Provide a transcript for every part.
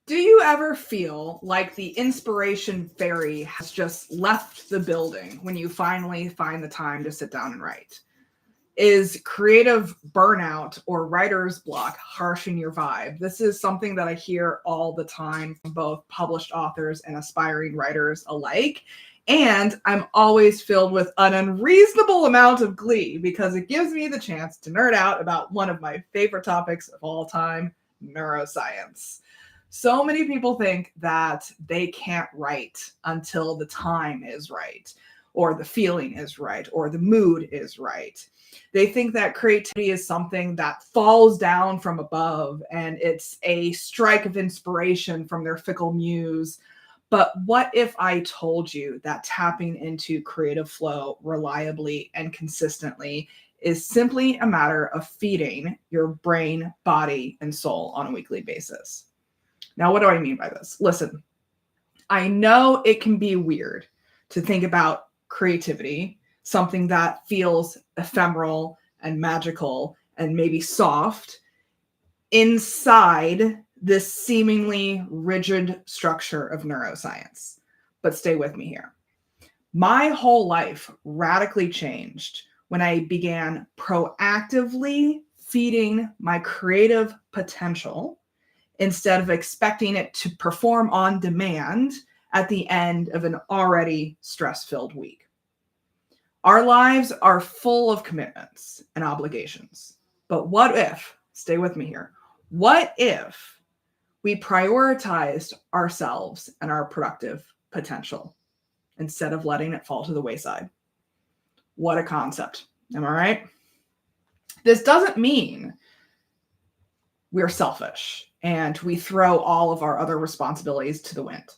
Do you ever feel like the inspiration fairy has just left the building when you finally find the time to sit down and write? Is creative burnout or writer's block harshing your vibe? This is something that I hear all the time from both published authors and aspiring writers alike. And I'm always filled with an unreasonable amount of glee because it gives me the chance to nerd out about one of my favorite topics of all time, neuroscience. So many people think that they can't write until the time is right, or the feeling is right, or the mood is right. They think that creativity is something that falls down from above and it's a strike of inspiration from their fickle muse. But what if I told you that tapping into creative flow reliably and consistently is simply a matter of feeding your brain, body, and soul on a weekly basis? Now, what do I mean by this? Listen, I know it can be weird to think about creativity, something that feels ephemeral and magical and maybe soft, inside this seemingly rigid structure of neuroscience. But stay with me here. My whole life radically changed when I began proactively feeding my creative potential instead of expecting it to perform on demand at the end of an already stress-filled week. Our lives are full of commitments and obligations. But what if, stay with me here, what if we prioritized ourselves and our productive potential instead of letting it fall to the wayside? What a concept. Am I right? This doesn't mean we're selfish and we throw all of our other responsibilities to the wind.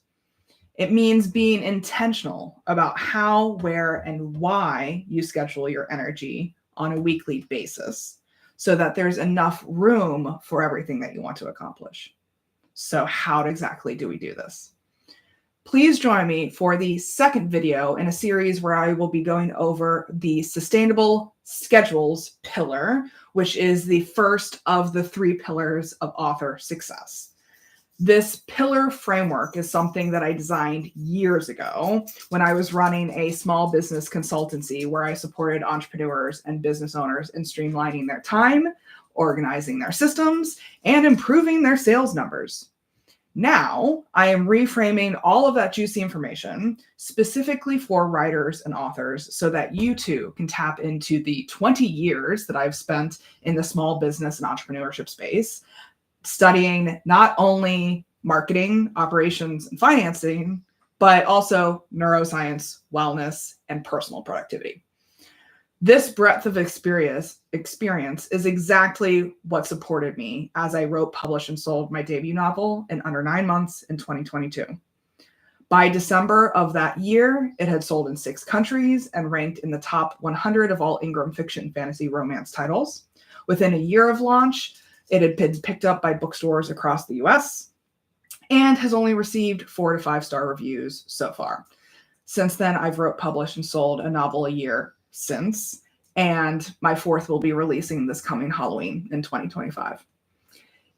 It means being intentional about how, where, and why you schedule your energy on a weekly basis so that there's enough room for everything that you want to accomplish. So how exactly do we do this? Please join me for the second video in a series where I will be going over the sustainable schedules pillar, which is the first of the 3 pillars of author success. This pillar framework is something that I designed years ago when I was running a small business consultancy where I supported entrepreneurs and business owners in streamlining their time, organizing their systems, and improving their sales numbers. Now, I am reframing all of that juicy information specifically for writers and authors so that you too can tap into the 20 years that I've spent in the small business and entrepreneurship space, studying not only marketing, operations, and financing, but also neuroscience, wellness, and personal productivity. This breadth of experience is exactly what supported me as I wrote, published, and sold my debut novel in under 9 months in 2022. By December of that year, it had sold in 6 countries and ranked in the top 100 of all Ingram fiction fantasy romance titles. Within a year of launch, it had been picked up by bookstores across the US and has only received 4 to 5-star reviews so far. Since then, I've wrote, published, and sold a novel a year since, and my 4th will be releasing this coming Halloween in 2025.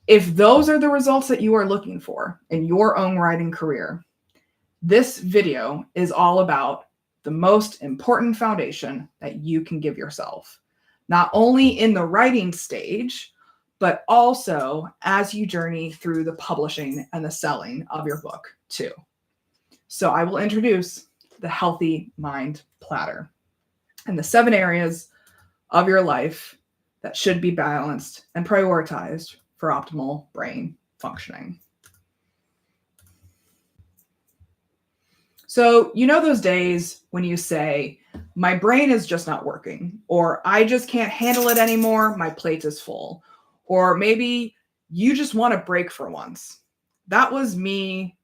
If those are the results that you are looking for in your own writing career, this video is all about the most important foundation that you can give yourself, not only in the writing stage, but also as you journey through the publishing and the selling of your book too. So I will introduce the Healthy Mind Platter and the 7 areas of your life that should be balanced and prioritized for optimal brain functioning. So, you know those days when you say, my brain is just not working, or I just can't handle it anymore, my plate is full, or maybe you just want a break for once. That was me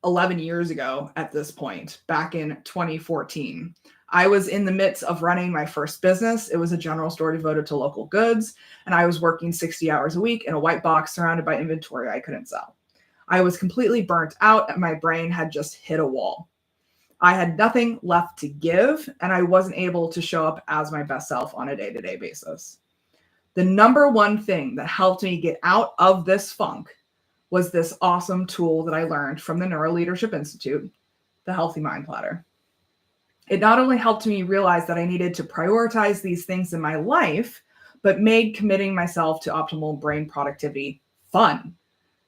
11 years ago at this point, back in 2014. I was in the midst of running my first business. It was a general store devoted to local goods, and I was working 60 hours a week in a white box surrounded by inventory I couldn't sell. I was completely burnt out and my brain had just hit a wall. I had nothing left to give, and I wasn't able to show up as my best self on a day-to-day basis. The number one thing that helped me get out of this funk was this awesome tool that I learned from the Neuro Leadership Institute, the Healthy Mind Platter. It not only helped me realize that I needed to prioritize these things in my life, but made committing myself to optimal brain productivity fun.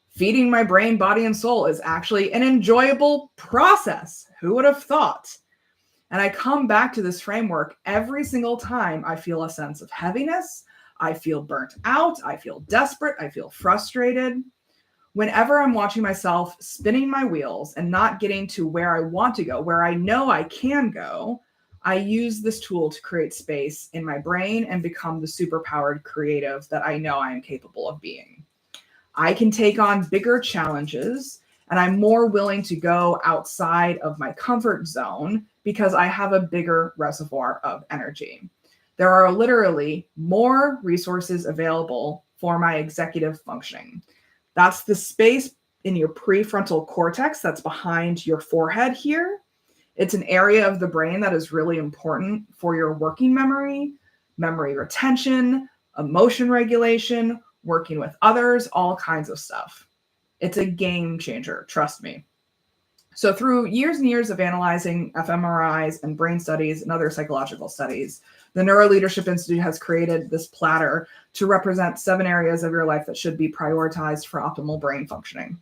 Feeding my brain, body, and soul is actually an enjoyable process. Who would have thought? And I come back to this framework every single time I feel a sense of heaviness, I feel burnt out, I feel desperate, I feel frustrated. Whenever I'm watching myself spinning my wheels and not getting to where I want to go, where I know I can go, I use this tool to create space in my brain and become the superpowered creative that I know I am capable of being. I can take on bigger challenges, and I'm more willing to go outside of my comfort zone because I have a bigger reservoir of energy. There are literally more resources available for my executive functioning. That's the space in your prefrontal cortex that's behind your forehead here. It's an area of the brain that is really important for your working memory, memory retention, emotion regulation, working with others, all kinds of stuff. It's a game changer, trust me. So through years and years of analyzing fMRIs and brain studies and other psychological studies, the Neuro Leadership Institute has created this platter to represent 7 areas of your life that should be prioritized for optimal brain functioning.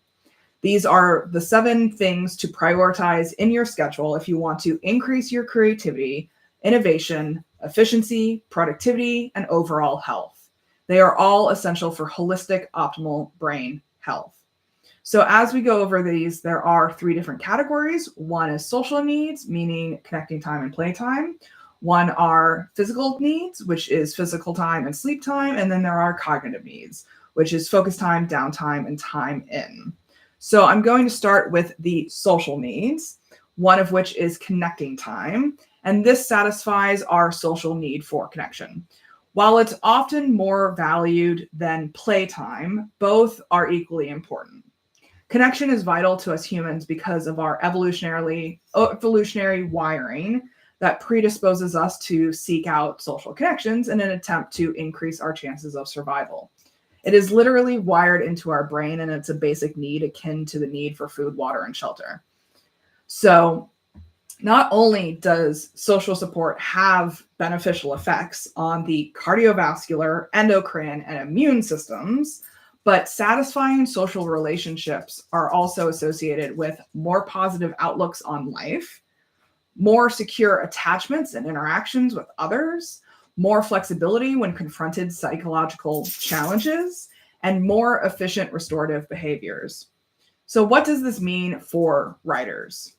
These are the 7 things to prioritize in your schedule if you want to increase your creativity, innovation, efficiency, productivity, and overall health. They are all essential for holistic, optimal brain health. So as we go over these, there are 3 different categories. One is social needs, meaning connecting time and playtime. One are physical needs, which is physical time and sleep time. And then there are cognitive needs, which is focus time, downtime, and time in. So I'm going to start with the social needs, one of which is connecting time. And this satisfies our social need for connection. While it's often more valued than playtime, both are equally important. Connection is vital to us humans because of our evolutionary wiring that predisposes us to seek out social connections in an attempt to increase our chances of survival. It is literally wired into our brain, and it's a basic need akin to the need for food, water, and shelter. So not only does social support have beneficial effects on the cardiovascular, endocrine, and immune systems, but satisfying social relationships are also associated with more positive outlooks on life, more secure attachments and interactions with others, more flexibility when confronted psychological challenges, and more efficient restorative behaviors. So what does this mean for writers?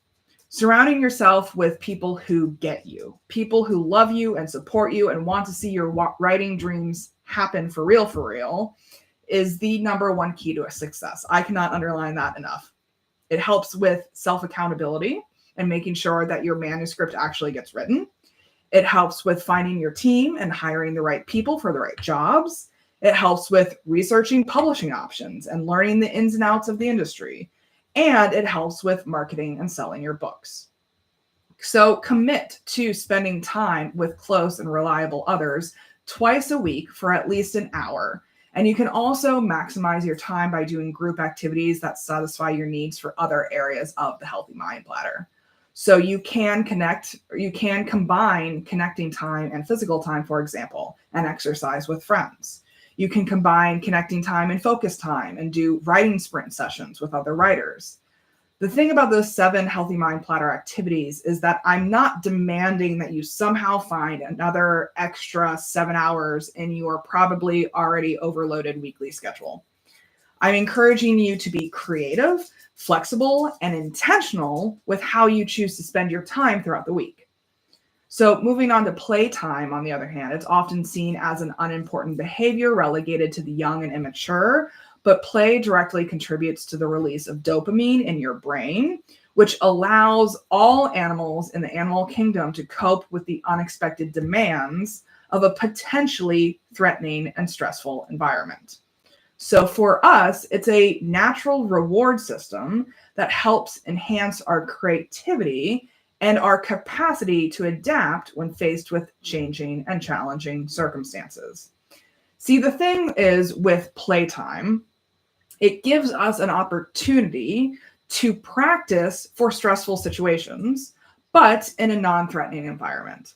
Surrounding yourself with people who get you, people who love you and support you and want to see your writing dreams happen for real, is the number one key to a success. I cannot underline that enough. It helps with self-accountability and making sure that your manuscript actually gets written. It helps with finding your team and hiring the right people for the right jobs. It helps with researching publishing options and learning the ins and outs of the industry. And it helps with marketing and selling your books. So commit to spending time with close and reliable others twice a week for at least an hour. And you can also maximize your time by doing group activities that satisfy your needs for other areas of the Healthy Mind Platter. So you can combine connecting time and physical time, for example, and exercise with friends. You can combine connecting time and focus time and do writing sprint sessions with other writers. The thing about those 7 Healthy Mind Platter activities is that I'm not demanding that you somehow find another extra 7 hours in your probably already overloaded weekly schedule. I'm encouraging you to be creative, flexible, and intentional with how you choose to spend your time throughout the week. So moving on to playtime, on the other hand, it's often seen as an unimportant behavior relegated to the young and immature, but play directly contributes to the release of dopamine in your brain, which allows all animals in the animal kingdom to cope with the unexpected demands of a potentially threatening and stressful environment. So for us, it's a natural reward system that helps enhance our creativity and our capacity to adapt when faced with changing and challenging circumstances. See, the thing is with playtime, It gives us an opportunity to practice for stressful situations, but in a non-threatening environment.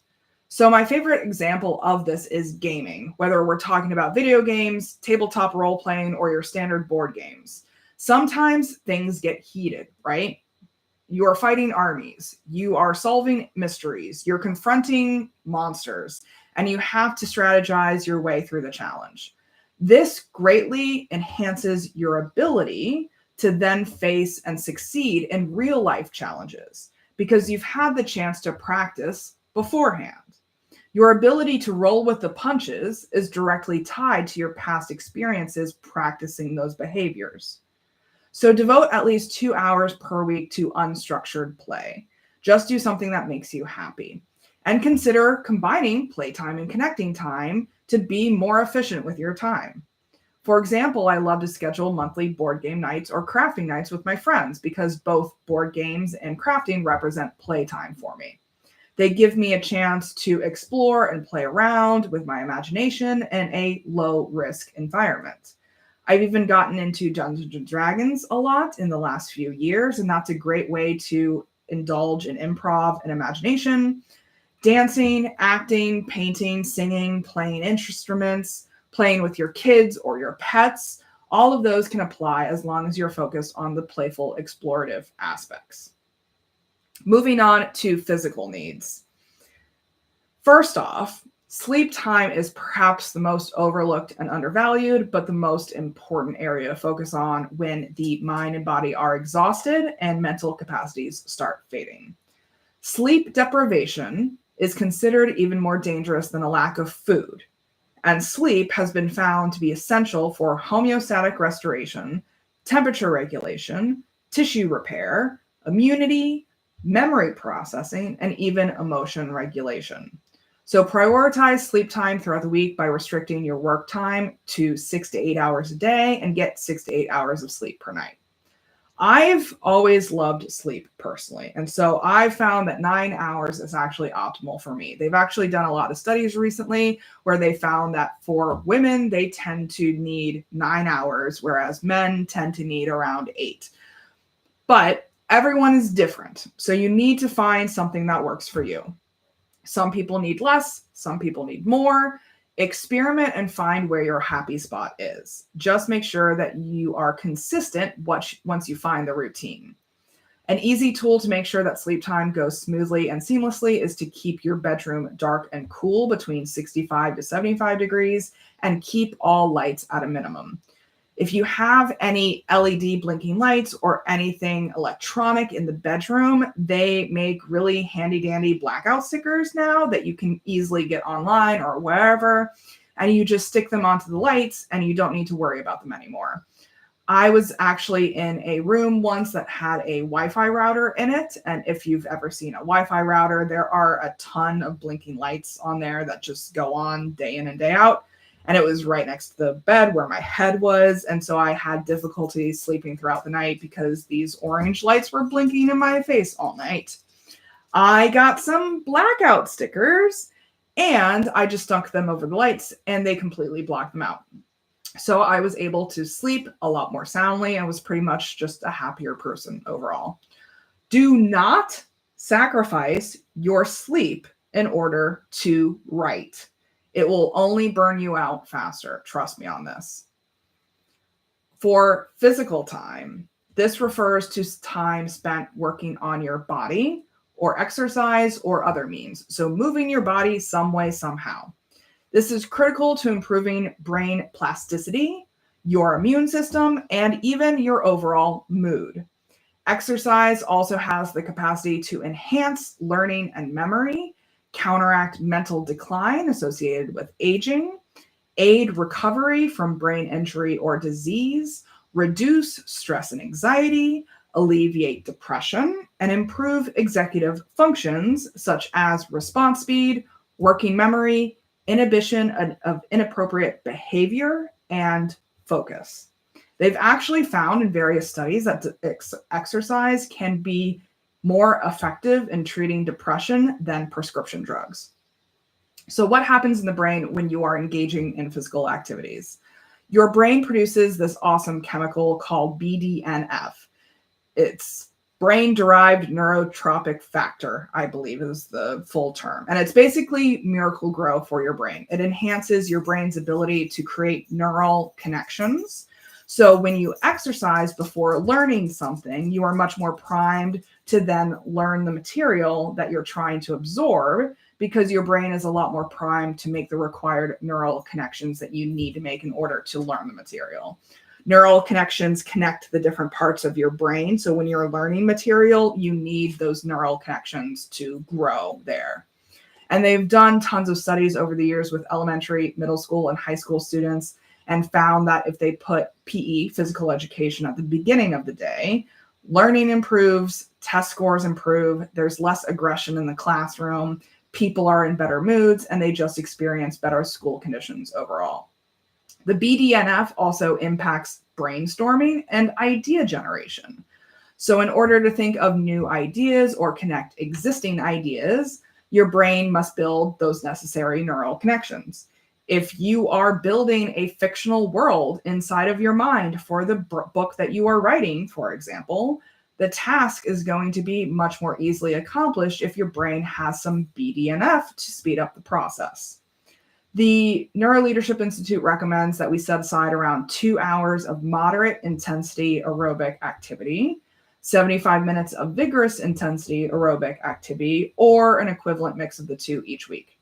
So my favorite example of this is gaming, whether we're talking about video games, tabletop role playing, or your standard board games. Sometimes things get heated, right? You are fighting armies, you are solving mysteries, you're confronting monsters, and you have to strategize your way through the challenge. This greatly enhances your ability to then face and succeed in real life challenges because you've had the chance to practice beforehand. Your ability to roll with the punches is directly tied to your past experiences practicing those behaviors. So devote at least 2 hours per week to unstructured play. Just do something that makes you happy. And consider combining playtime and connecting time to be more efficient with your time. For example, I love to schedule monthly board game nights or crafting nights with my friends because both board games and crafting represent playtime for me. They give me a chance to explore and play around with my imagination in a low risk environment. I've even gotten into Dungeons and Dragons a lot in the last few years, and that's a great way to indulge in improv and imagination. Dancing, acting, painting, singing, playing instruments, playing with your kids or your pets, all of those can apply as long as you're focused on the playful, explorative aspects. Moving on to physical needs. First off, sleep time is perhaps the most overlooked and undervalued, but the most important area to focus on when the mind and body are exhausted and mental capacities start fading. Sleep deprivation is considered even more dangerous than a lack of food, and sleep has been found to be essential for homeostatic restoration, temperature regulation, tissue repair, immunity, memory processing, and even emotion regulation. So prioritize sleep time throughout the week by restricting your work time to 6 to 8 hours a day and get 6 to 8 hours of sleep per night. I've always loved sleep personally. And so I've found that 9 hours is actually optimal for me. They've actually done a lot of studies recently where they found that for women, they tend to need 9 hours, whereas men tend to need around 8. But everyone is different. So you need to find something that works for you. Some people need less, some people need more. Experiment and find where your happy spot is. Just make sure that you are consistent once you find the routine. An easy tool to make sure that sleep time goes smoothly and seamlessly is to keep your bedroom dark and cool between 65 to 75 degrees and keep all lights at a minimum. If you have any LED blinking lights or anything electronic in the bedroom, they make really handy dandy blackout stickers now that you can easily get online or wherever, and you just stick them onto the lights and you don't need to worry about them anymore. I was actually in a room once that had a Wi-Fi router in it, and if you've ever seen a Wi-Fi router, there are a ton of blinking lights on there that just go on day in and day out. And it was right next to the bed where my head was. And so I had difficulty sleeping throughout the night because these orange lights were blinking in my face all night. I got some blackout stickers and I just stuck them over the lights and they completely blocked them out. So I was able to sleep a lot more soundly and was pretty much just a happier person overall. Do not sacrifice your sleep in order to write. It will only burn you out faster. Trust me on this. For physical time, this refers to time spent working on your body or exercise or other means. So moving your body some way, somehow. This is critical to improving brain plasticity, your immune system, and even your overall mood. Exercise also has the capacity to enhance learning and memory, counteract mental decline associated with aging, aid recovery from brain injury or disease, reduce stress and anxiety, alleviate depression, and improve executive functions such as response speed, working memory, inhibition of inappropriate behavior, and focus. They've actually found in various studies that exercise can be more effective in treating depression than prescription drugs. So what happens in the brain when you are engaging in physical activities? Your brain produces this awesome chemical called BDNF. It's brain-derived neurotropic factor, I believe is the full term. And it's basically miracle grow for your brain. It enhances your brain's ability to create neural connections. So when you exercise before learning something, you are much more primed to then learn the material that you're trying to absorb, because your brain is a lot more primed to make the required neural connections that you need to make in order to learn the material. Neural connections connect the different parts of your brain. So when you're learning material, you need those neural connections to grow there. And they've done tons of studies over the years with elementary, middle school, and high school students, and found that if they put PE, physical education, at the beginning of the day, learning improves, test scores improve, there's less aggression in the classroom, people are in better moods, and they just experience better school conditions overall. The BDNF also impacts brainstorming and idea generation. So in order to think of new ideas or connect existing ideas, your brain must build those necessary neural connections. If you are building a fictional world inside of your mind for the book that you are writing, for example, the task is going to be much more easily accomplished if your brain has some BDNF to speed up the process. The Neuroleadership Institute recommends that we set aside around 2 hours of moderate intensity aerobic activity, 75 minutes of vigorous intensity aerobic activity, or an equivalent mix of the two each week.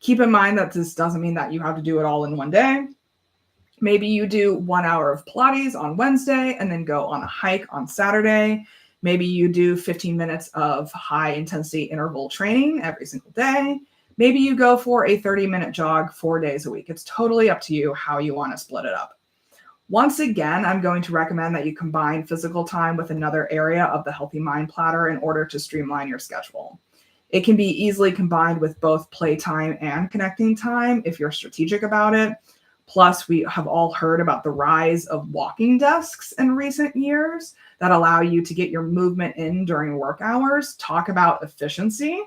Keep in mind that this doesn't mean that you have to do it all in one day. Maybe you do 1 hour of Pilates on Wednesday and then go on a hike on Saturday. Maybe you do 15 minutes of high intensity interval training every single day. Maybe you go for a 30-minute jog 4 days a week. It's totally up to you how you want to split it up. Once again, I'm going to recommend that you combine physical time with another area of the Healthy Mind Platter in order to streamline your schedule. It can be easily combined with both playtime and connecting time if you're strategic about it. Plus, we have all heard about the rise of walking desks in recent years that allow you to get your movement in during work hours. Talk about efficiency.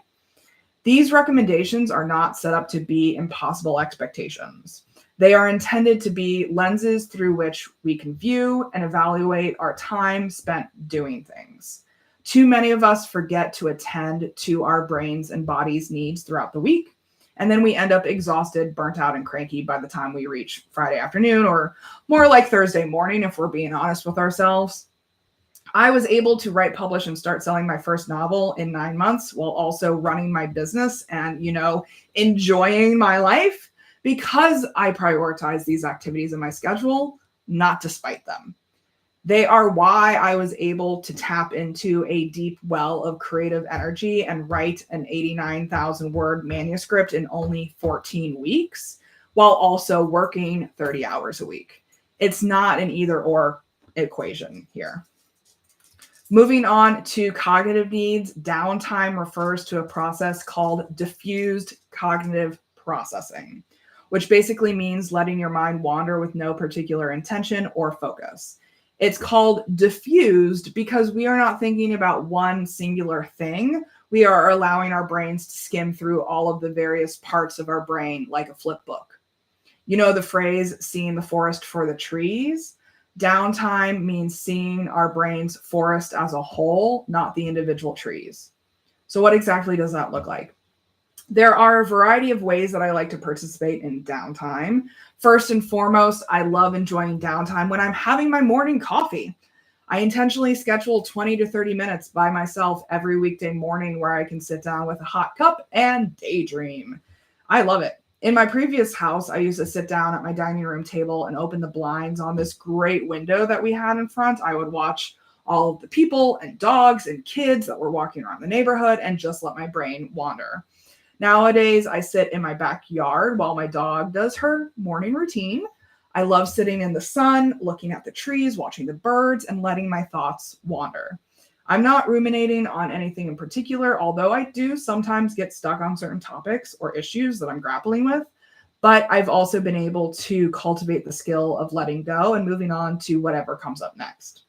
These recommendations are not set up to be impossible expectations. They are intended to be lenses through which we can view and evaluate our time spent doing things. Too many of us forget to attend to our brains and bodies' needs throughout the week, and then we end up exhausted, burnt out, and cranky by the time we reach Friday afternoon, or more like Thursday morning, if we're being honest with ourselves. I was able to write, publish, and start selling my first novel in 9 months while also running my business and, enjoying my life, because I prioritize these activities in my schedule, not despite them. They are why I was able to tap into a deep well of creative energy and write an 89,000 word manuscript in only 14 weeks while also working 30 hours a week. It's not an either or equation here. Moving on to cognitive needs, downtime refers to a process called diffused cognitive processing, which basically means letting your mind wander with no particular intention or focus. It's called diffused because we are not thinking about one singular thing. We are allowing our brains to skim through all of the various parts of our brain like a flip book. You know the phrase, seeing the forest for the trees? Downtime means seeing our brain's forest as a whole, not the individual trees. So what exactly does that look like? There are a variety of ways that I like to participate in downtime. First and foremost, I love enjoying downtime when I'm having my morning coffee. I intentionally schedule 20 to 30 minutes by myself every weekday morning where I can sit down with a hot cup and daydream. I love it. In my previous house, I used to sit down at my dining room table and open the blinds on this great window that we had in front. I would watch all of the people and dogs and kids that were walking around the neighborhood and just let my brain wander. Nowadays, I sit in my backyard while my dog does her morning routine. I love sitting in the sun, looking at the trees, watching the birds, and letting my thoughts wander. I'm not ruminating on anything in particular, although I do sometimes get stuck on certain topics or issues that I'm grappling with. But I've also been able to cultivate the skill of letting go and moving on to whatever comes up next.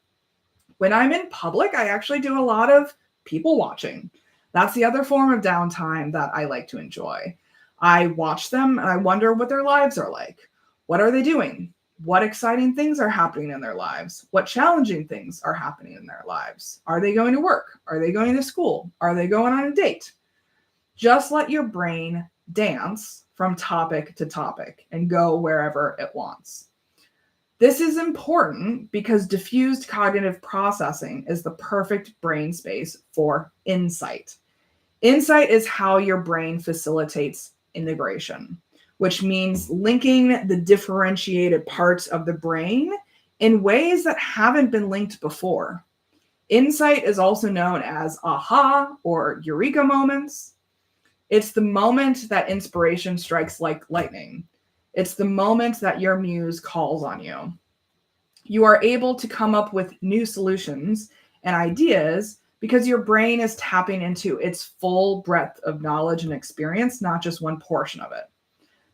When I'm in public, I actually do a lot of people watching. That's the other form of downtime that I like to enjoy. I watch them and I wonder what their lives are like. What are they doing? What exciting things are happening in their lives? What challenging things are happening in their lives? Are they going to work? Are they going to school? Are they going on a date? Just let your brain dance from topic to topic and go wherever it wants. This is important because diffused cognitive processing is the perfect brain space for insight. Insight is how your brain facilitates integration, which means linking the differentiated parts of the brain in ways that haven't been linked before. Insight is also known as aha or eureka moments. It's the moment that inspiration strikes like lightning. It's the moment that your muse calls on you. You are able to come up with new solutions and ideas because your brain is tapping into its full breadth of knowledge and experience, not just one portion of it.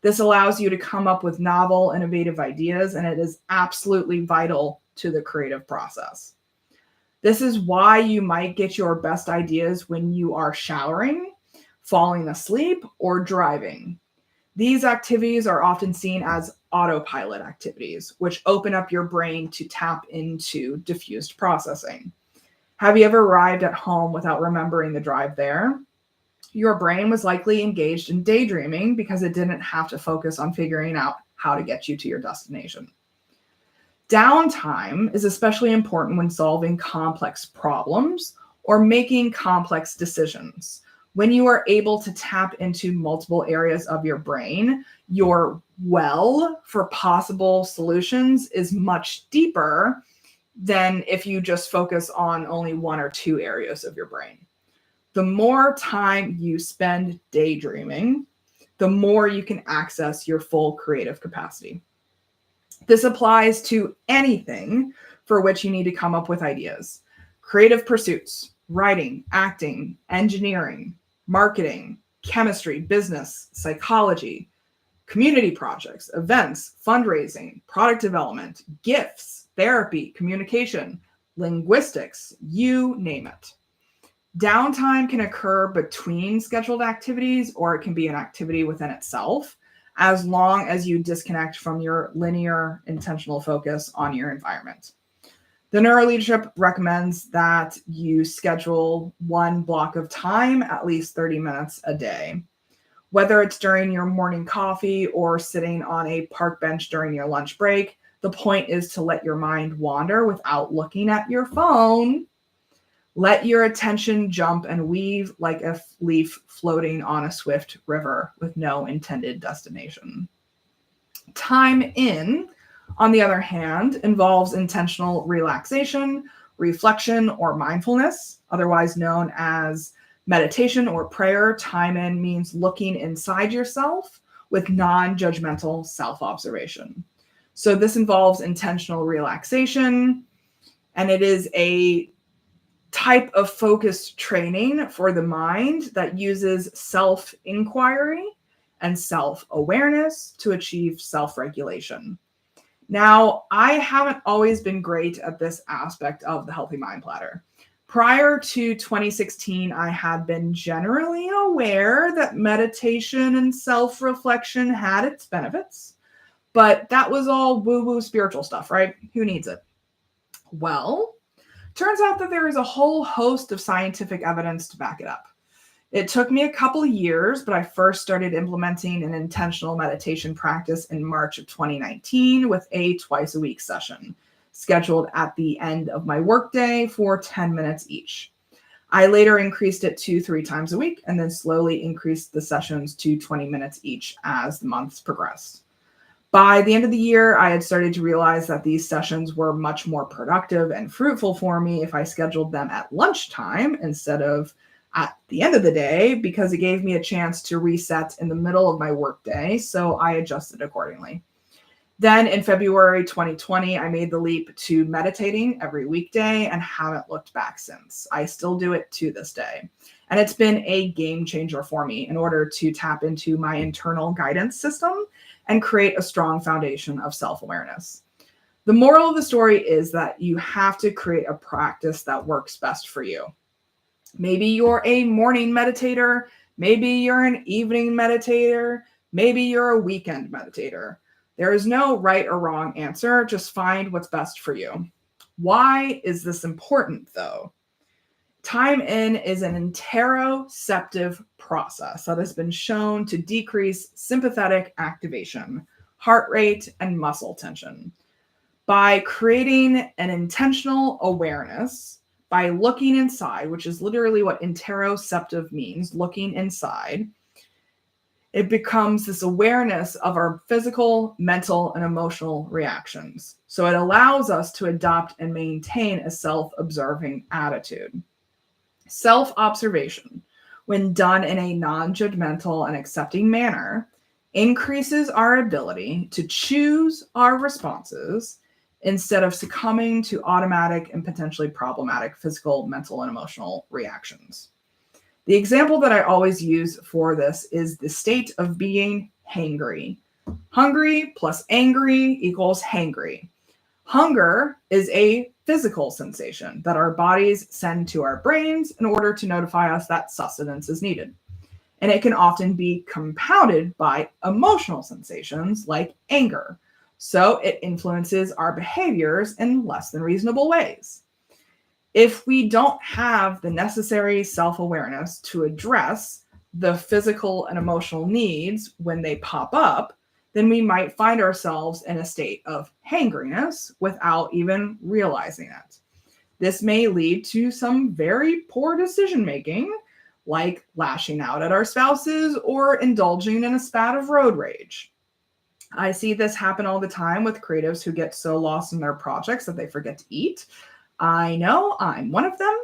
This allows you to come up with novel, innovative ideas, and it is absolutely vital to the creative process. This is why you might get your best ideas when you are showering, falling asleep, or driving. These activities are often seen as autopilot activities, which open up your brain to tap into diffused processing. Have you ever arrived at home without remembering the drive there? Your brain was likely engaged in daydreaming because it didn't have to focus on figuring out how to get you to your destination. Downtime is especially important when solving complex problems or making complex decisions. When you are able to tap into multiple areas of your brain, your well for possible solutions is much deeper than if you just focus on only one or two areas of your brain. The more time you spend daydreaming, the more you can access your full creative capacity. This applies to anything for which you need to come up with ideas. Creative pursuits, writing, acting, engineering, marketing, chemistry, business, psychology, community projects, events, fundraising, product development, gifts, therapy, communication, linguistics, you name it. Downtime can occur between scheduled activities, or it can be an activity within itself, as long as you disconnect from your linear intentional focus on your environment. The Neuroleadership recommends that you schedule one block of time, at least 30 minutes a day. Whether it's during your morning coffee or sitting on a park bench during your lunch break, the point is to let your mind wander without looking at your phone. Let your attention jump and weave like a leaf floating on a swift river with no intended destination. Time in, on the other hand, involves intentional relaxation, reflection, or mindfulness, otherwise known as meditation or prayer. Time in means looking inside yourself with non-judgmental self-observation. So this involves intentional relaxation, and it is a type of focused training for the mind that uses self-inquiry and self-awareness to achieve self-regulation. Now, I haven't always been great at this aspect of the Healthy Mind Platter. Prior to 2016, I had been generally aware that meditation and self-reflection had its benefits, but that was all woo-woo spiritual stuff, right? Who needs it? Well, turns out that there is a whole host of scientific evidence to back it up. It took me a couple of years, but I first started implementing an intentional meditation practice in March of 2019 with a twice-a-week session scheduled at the end of my workday for 10 minutes each. I later increased it to 3 times a week and then slowly increased the sessions to 20 minutes each as the months progressed. By the end of the year, I had started to realize that these sessions were much more productive and fruitful for me if I scheduled them at lunchtime instead of at the end of the day, because it gave me a chance to reset in the middle of my workday, so I adjusted accordingly. Then in February 2020, I made the leap to meditating every weekday and haven't looked back since. I still do it to this day. And it's been a game changer for me in order to tap into my internal guidance system and create a strong foundation of self-awareness. The moral of the story is that you have to create a practice that works best for you. Maybe you're a morning meditator. Maybe you're an evening meditator. Maybe you're a weekend meditator. There is no right or wrong answer. Just find what's best for you. Why is this important, though? Time in is an interoceptive process that has been shown to decrease sympathetic activation, heart rate, and muscle tension. By creating an intentional awareness, by looking inside, which is literally what interoceptive means, looking inside, it becomes this awareness of our physical, mental, and emotional reactions. So it allows us to adopt and maintain a self-observing attitude. Self-observation, when done in a non-judgmental and accepting manner, increases our ability to choose our responses instead of succumbing to automatic and potentially problematic physical, mental, and emotional reactions. The example that I always use for this is the state of being hangry. Hungry plus angry equals hangry. Hunger is a physical sensation that our bodies send to our brains in order to notify us that sustenance is needed. And it can often be compounded by emotional sensations like anger. So it influences our behaviors in less than reasonable ways. If we don't have the necessary self-awareness to address the physical and emotional needs when they pop up, then we might find ourselves in a state of hangriness without even realizing it. This may lead to some very poor decision-making, like lashing out at our spouses or indulging in a spat of road rage. I see this happen all the time with creatives who get so lost in their projects that they forget to eat. I know, I'm one of them.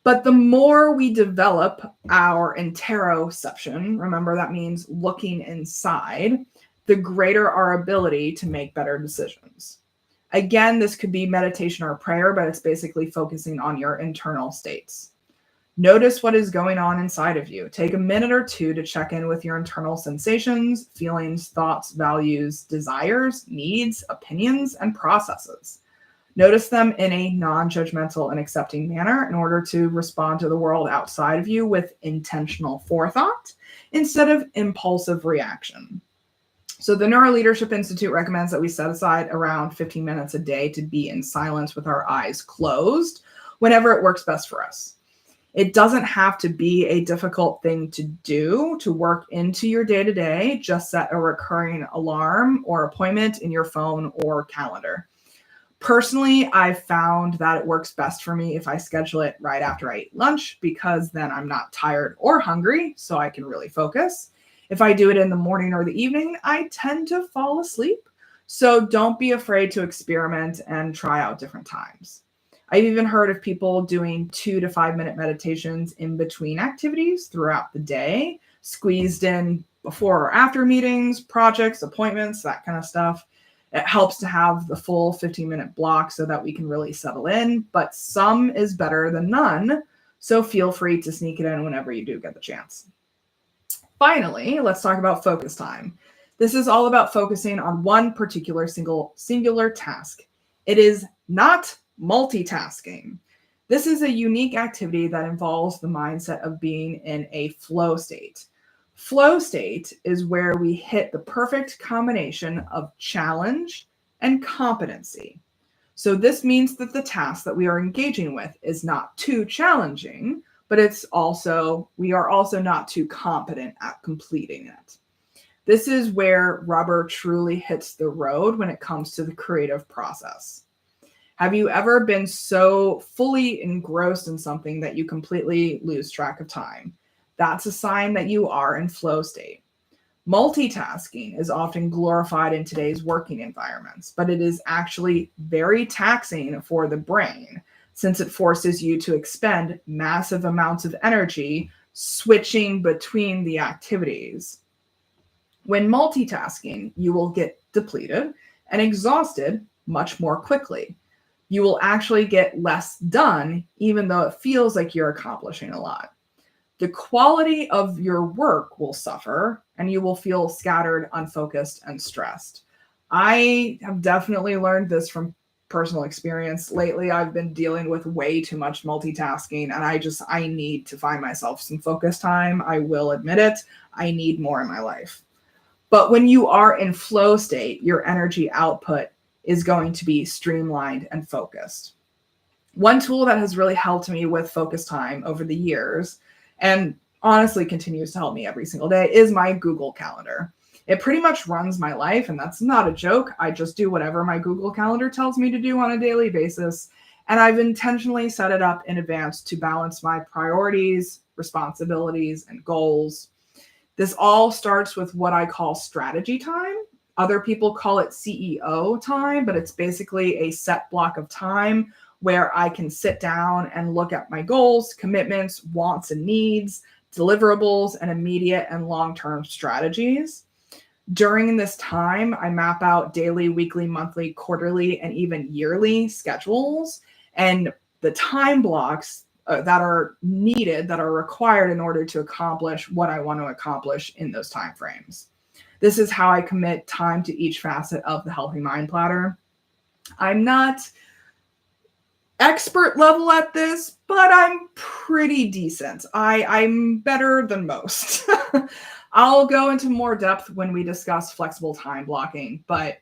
But the more we develop our interoception, remember that means looking inside, the greater our ability to make better decisions. Again, this could be meditation or prayer, but it's basically focusing on your internal states. Notice what is going on inside of you. Take a minute or two to check in with your internal sensations, feelings, thoughts, values, desires, needs, opinions, and processes. Notice them in a non-judgmental and accepting manner in order to respond to the world outside of you with intentional forethought instead of impulsive reaction. So the Neuroleadership Institute recommends that we set aside around 15 minutes a day to be in silence with our eyes closed whenever it works best for us. It doesn't have to be a difficult thing to do to work into your day-to-day. Just set a recurring alarm or appointment in your phone or calendar. Personally, I've found that it works best for me if I schedule it right after I eat lunch, because then I'm not tired or hungry, so I can really focus. If I do it in the morning or the evening, I tend to fall asleep. So don't be afraid to experiment and try out different times. I've even heard of people doing 2 to 5 minute meditations in between activities throughout the day, squeezed in before or after meetings, projects, appointments, that kind of stuff. It helps to have the full 15-minute block so that we can really settle in, but some is better than none, so feel free to sneak it in whenever you do get the chance. Finally, let's talk about focus time. This is all about focusing on one particular singular task. It is not multitasking. This is a unique activity that involves the mindset of being in a flow state. Flow state is where we hit the perfect combination of challenge and competency. So this means that the task that we are engaging with is not too challenging, but we are also not too competent at completing it. This is where rubber truly hits the road when it comes to the creative process. Have you ever been so fully engrossed in something that you completely lose track of time? That's a sign that you are in flow state. Multitasking is often glorified in today's working environments, but it is actually very taxing for the brain, since it forces you to expend massive amounts of energy switching between the activities. When multitasking, you will get depleted and exhausted much more quickly. You will actually get less done, even though it feels like you're accomplishing a lot. The quality of your work will suffer, and you will feel scattered, unfocused, and stressed. I have definitely learned this from personal experience. Lately, I've been dealing with way too much multitasking, and I need to find myself some focus time. I will admit it. I need more in my life. But when you are in flow state, your energy output is going to be streamlined and focused. One tool that has really helped me with focus time over the years, and honestly continues to help me every single day, is my Google Calendar. It pretty much runs my life, and that's not a joke. I just do whatever my Google Calendar tells me to do on a daily basis. And I've intentionally set it up in advance to balance my priorities, responsibilities, and goals. This all starts with what I call strategy time. Other people call it CEO time, but it's basically a set block of time where I can sit down and look at my goals, commitments, wants and needs, deliverables, and immediate and long-term strategies. During this time, I map out daily, weekly, monthly, quarterly, and even yearly schedules and the time blocks that are needed, that are required in order to accomplish what I want to accomplish in those time frames. This is how I commit time to each facet of the Healthy Mind Platter. I'm not expert level at this, but I'm pretty decent. I'm better than most. I'll go into more depth when we discuss flexible time blocking, but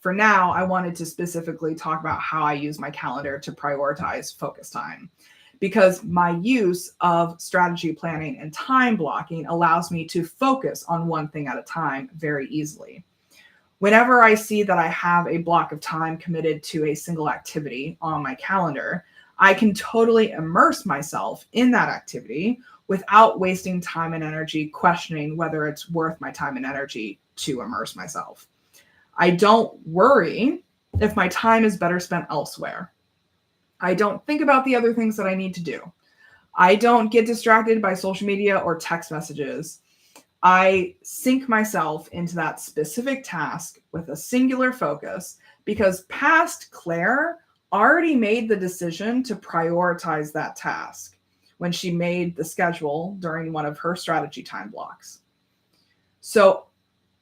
for now, I wanted to specifically talk about how I use my calendar to prioritize focus time, because my use of strategy planning and time blocking allows me to focus on one thing at a time very easily. Whenever I see that I have a block of time committed to a single activity on my calendar, I can totally immerse myself in that activity without wasting time and energy questioning whether it's worth my time and energy to immerse myself. I don't worry if my time is better spent elsewhere. I don't think about the other things that I need to do. I don't get distracted by social media or text messages. I sink myself into that specific task with a singular focus because past Claire already made the decision to prioritize that task when she made the schedule during one of her strategy time blocks. So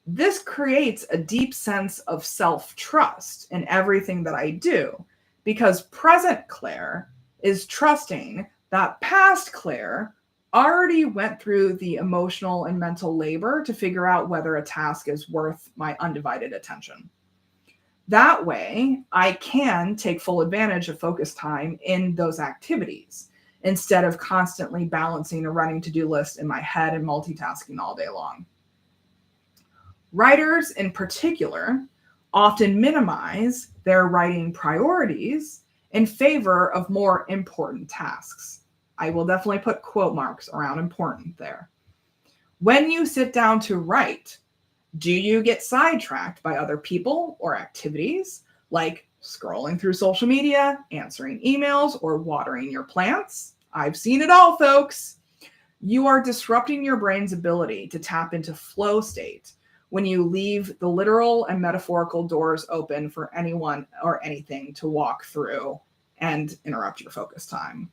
this creates a deep sense of self-trust in everything that I do, because present Claire is trusting that past Claire already went through the emotional and mental labor to figure out whether a task is worth my undivided attention. That way, I can take full advantage of focus time in those activities instead of constantly balancing a running to-do list in my head and multitasking all day long. Writers in particular often minimize their writing priorities in favor of more important tasks. I will definitely put quote marks around important there. When you sit down to write, do you get sidetracked by other people or activities like scrolling through social media, answering emails, or watering your plants? I've seen it all, folks. You are disrupting your brain's ability to tap into flow state when you leave the literal and metaphorical doors open for anyone or anything to walk through and interrupt your focus time.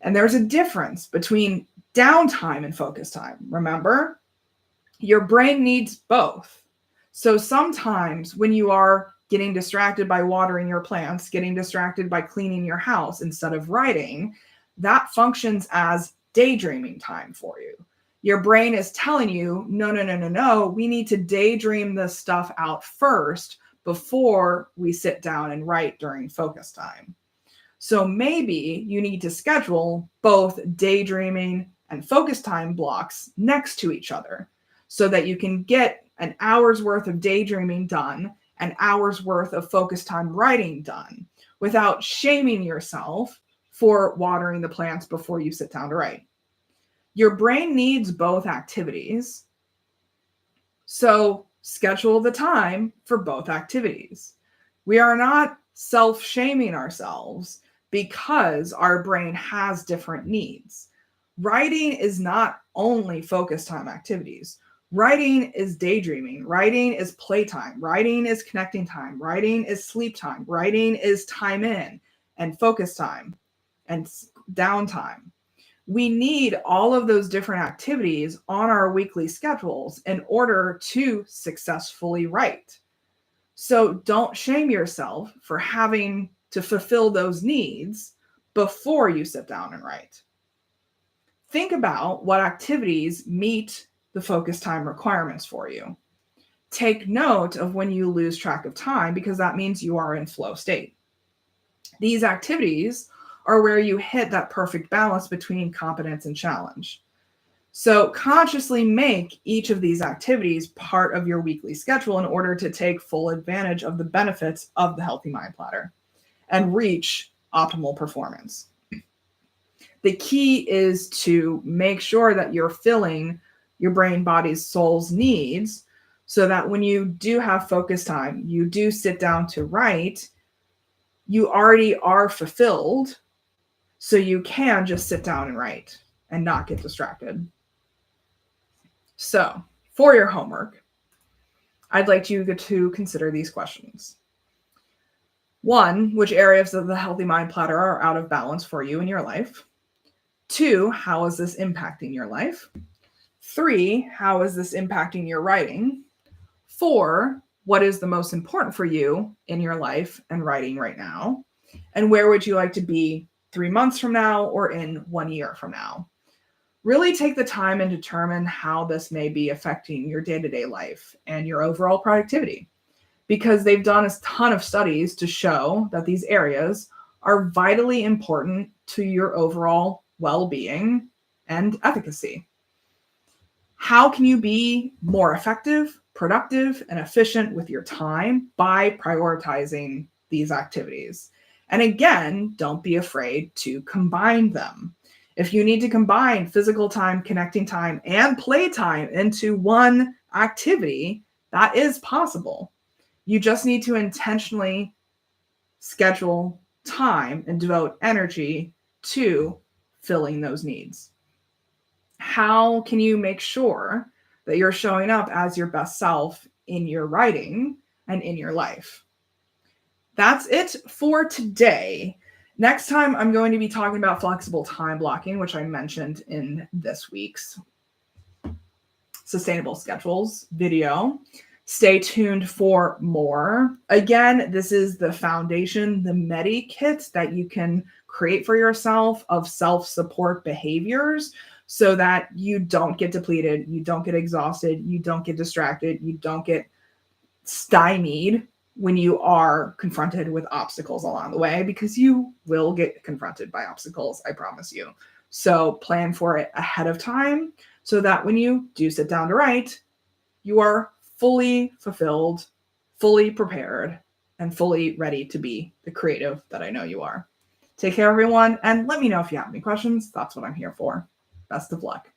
And there's a difference between downtime and focus time. Remember, your brain needs both. So sometimes when you are getting distracted by watering your plants, getting distracted by cleaning your house instead of writing, that functions as daydreaming time for you. Your brain is telling you, no, we need to daydream this stuff out first before we sit down and write during focus time. So maybe you need to schedule both daydreaming and focus time blocks next to each other so that you can get an hour's worth of daydreaming done, an hour's worth of focus time writing done without shaming yourself for watering the plants before you sit down to write. Your brain needs both activities, so schedule the time for both activities. We are not self-shaming ourselves because our brain has different needs. Writing is not only focus time activities. Writing is daydreaming. Writing is playtime. Writing is connecting time. Writing is sleep time. Writing is time in and focus time and downtime. We need all of those different activities on our weekly schedules in order to successfully write. So don't shame yourself for having to fulfill those needs before you sit down and write. Think about what activities meet the focus time requirements for you. Take note of when you lose track of time, because that means you are in flow state. These activities are where you hit that perfect balance between competence and challenge. So consciously make each of these activities part of your weekly schedule in order to take full advantage of the benefits of the Healthy Mind Platter and reach optimal performance. The key is to make sure that you're filling your brain, body's, soul's needs, so that when you do have focus time, you do sit down to write, you already are fulfilled, so you can just sit down and write and not get distracted. So, for your homework, I'd like you to consider these questions. 1, which areas of the Healthy Mind Platter are out of balance for you in your life? 2, how is this impacting your life? 3, how is this impacting your writing? 4, what is the most important for you in your life and writing right now? And where would you like to be 3 months from now or in 1 year from now? Really take the time and determine how this may be affecting your day-to-day life and your overall productivity, because they've done a ton of studies to show that these areas are vitally important to your overall well-being and efficacy. How can you be more effective, productive, and efficient with your time? By prioritizing these activities. And again, don't be afraid to combine them. If you need to combine physical time, connecting time, and play time into one activity, that is possible. You just need to intentionally schedule time and devote energy to filling those needs. How can you make sure that you're showing up as your best self in your writing and in your life? That's it for today. Next time, I'm going to be talking about flexible time blocking, which I mentioned in this week's Sustainable Schedules video. Stay tuned for more. Again, this is the foundation, the Medi kit that you can create for yourself of self-support behaviors so that you don't get depleted, you don't get exhausted, you don't get distracted, you don't get stymied when you are confronted with obstacles along the way, because you will get confronted by obstacles, I promise you. So plan for it ahead of time so that when you do sit down to write, you are fully fulfilled, fully prepared, and fully ready to be the creative that I know you are. Take care, everyone, and let me know if you have any questions. That's what I'm here for. Best of luck.